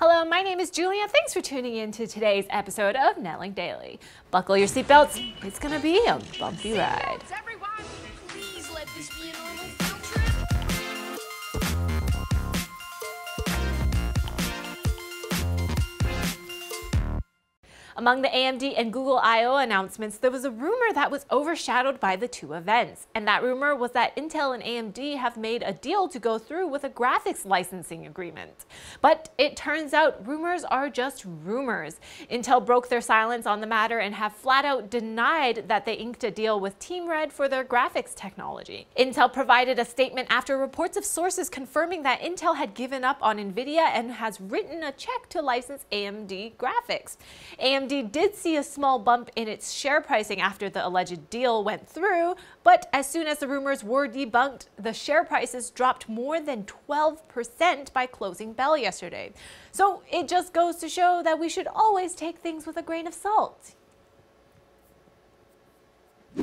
Hello, my name is Julia. Thanks for tuning in to today's episode of Netlink Daily. Buckle your seatbelts. It's gonna be a bumpy ride. Everyone, please let this be a normal field trip. Among the AMD and Google I/O announcements, there was a rumor that was overshadowed by the two events. And that rumor was that Intel and AMD have made a deal to go through with a graphics licensing agreement. But it turns out rumors are just rumors. Intel broke their silence on the matter and have flat out denied that they inked a deal with Team Red for their graphics technology. Intel provided a statement after reports of sources confirming that Intel had given up on NVIDIA and has written a check to license AMD graphics. AMD did see a small bump in its share pricing after the alleged deal went through, but as soon as the rumors were debunked, the share prices dropped more than 12% by closing bell yesterday. So it just goes to show that we should always take things with a grain of salt.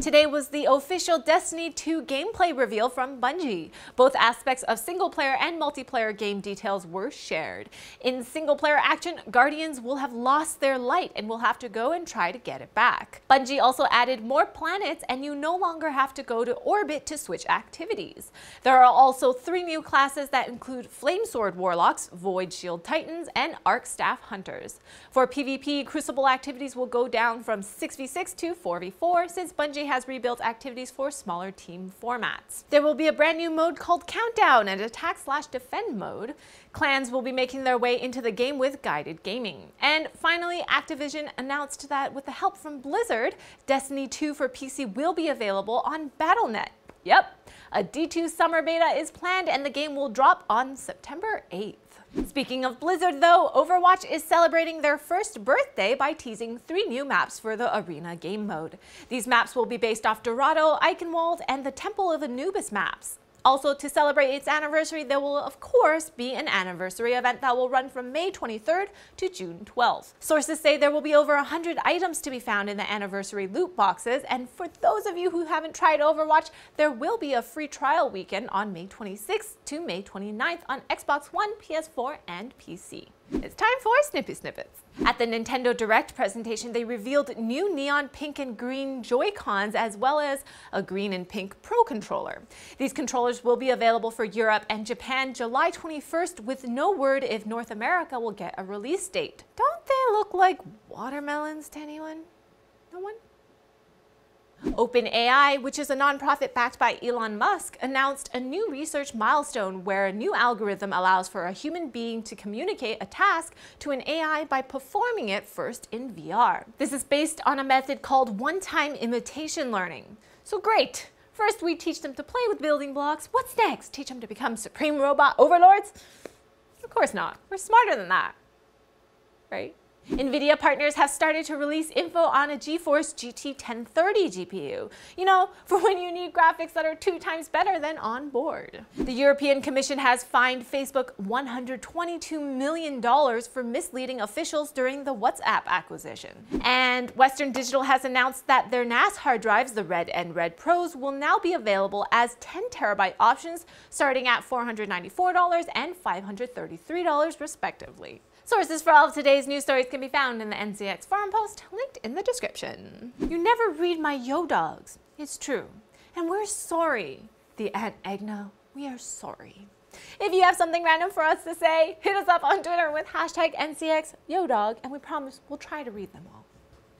Today was the official Destiny 2 gameplay reveal from Bungie. Both aspects of single-player and multiplayer game details were shared. In single-player action, Guardians will have lost their light and will have to go and try to get it back. Bungie also added more planets, and you no longer have to go to orbit to switch activities. There are also 3 new classes that include Flamesword Warlocks, Void Shield Titans, and Arc Staff Hunters. For PvP, Crucible activities will go down from 6v6 to 4v4 since Bungie has rebuilt activities for smaller team formats. There will be a brand new mode called Countdown and Attack/Defend mode. Clans will be making their way into the game with guided gaming. And finally, Activision announced that with the help from Blizzard, Destiny 2 for PC will be available on Battle.net. Yep, a D2 summer beta is planned and the game will drop on September 8th. Speaking of Blizzard though, Overwatch is celebrating their first birthday by teasing 3 new maps for the Arena game mode. These maps will be based off Dorado, Eichenwald, and the Temple of Anubis maps. Also, to celebrate its anniversary, there will of course be an anniversary event that will run from May 23rd to June 12th. Sources say there will be over 100 items to be found in the anniversary loot boxes, and for those of you who haven't tried Overwatch, there will be a free trial weekend on May 26th to May 29th on Xbox One, PS4, and PC. It's time for Snippy Snippets. At the Nintendo Direct presentation, they revealed new neon pink and green Joy-Cons as well as a green and pink Pro controller. These controllers will be available for Europe and Japan July 21st with no word if North America will get a release date. Don't they look like watermelons to anyone? No one? OpenAI, which is a nonprofit backed by Elon Musk, announced a new research milestone where a new algorithm allows for a human being to communicate a task to an AI by performing it first in VR. This is based on a method called one-time imitation learning. So great! First we teach them to play with building blocks. What's next? Teach them to become supreme robot overlords? Of course not. We're smarter than that, right? NVIDIA partners have started to release info on a GeForce GT 1030 GPU. You know, for when you need graphics that are 2 times better than on board. The European Commission has fined Facebook $122 million for misleading officials during the WhatsApp acquisition. And Western Digital has announced that their NAS hard drives, the Red and Red Pros, will now be available as 10 terabyte options starting at $494 and $533 respectively. Sources for all of today's news stories can be found in the NCX Forum Post, linked in the description. You never read my yo dogs. It's true. And we're sorry. The Aunt Egna, we are sorry. If you have something random for us to say, hit us up on Twitter with #NCXYodog, and we promise we'll try to read them all.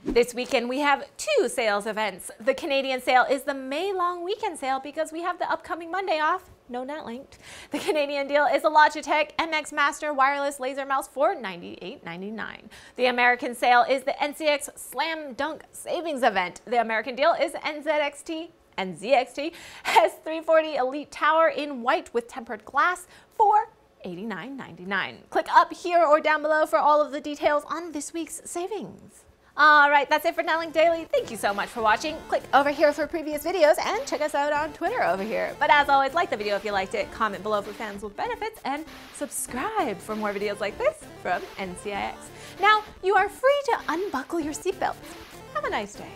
This weekend we have 2 sales events. The Canadian sale is the May long weekend sale because we have the upcoming Monday off. No, not linked. The Canadian deal is a Logitech MX Master wireless laser mouse for $98.99. The American sale is the NCX Slam Dunk Savings event. The American deal is NZXT and ZXT S340 Elite Tower in white with tempered glass for $89.99. Click up here or down below for all of the details on this week's savings. Alright, that's it for Netlink Daily. Thank you so much for watching. Click over here for previous videos and check us out on Twitter over here. But as always, like the video if you liked it, comment below for fans with benefits, and subscribe for more videos like this from NCIX. Now, you are free to unbuckle your seatbelts. Have a nice day.